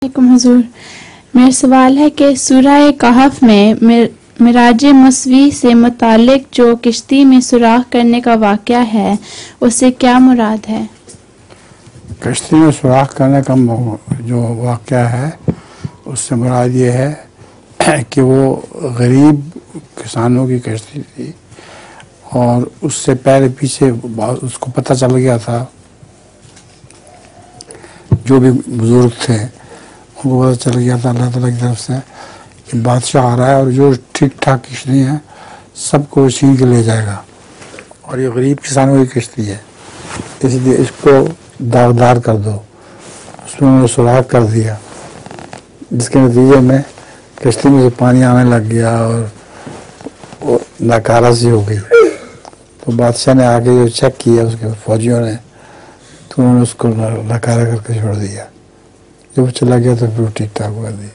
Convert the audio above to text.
حضور، میرا سوال ہے کہ سورہ کہف میں معراج موسوی سے متعلق جو کشتی میں سوراخ کرنے کا واقعہ ہے اس سے کیا مراد ہے؟ کشتی میں سوراخ کرنے کا جو واقعہ ہے اس سے مراد یہ ہے کہ وہ غریب کسانوں کی کشتی تھی اور اس سے پہلے پیچھے اس کو پتہ چل گیا تھا، جو بھی بزرگ تھے ان کو پتہ چل گیا تھا اللہ تعالیٰ کی طرف سے کہ بادشاہ آ رہا ہے اور جو ٹھیک ٹھاک کشتی ہیں سب کو چھین کے لے جائے گا، اور یہ غریب کسانوں کی کشتی ہے، اس لیے اس کو داغدار کر دو۔ اس میں انہوں نے سوراخ کر دیا، جس کے نتیجے میں کشتی میں سے پانی آنے لگ گیا اور ناکارہ سی ہو گئی۔ تو بادشاہ نے آگے جو چیک کیا اس کے فوجیوں نے، تو انہوں نے اس کو ناکارہ کر کے چھوڑ دیا۔ جب وہ چلا گیا تو پھر ٹھیک ٹھاک ہوا دی۔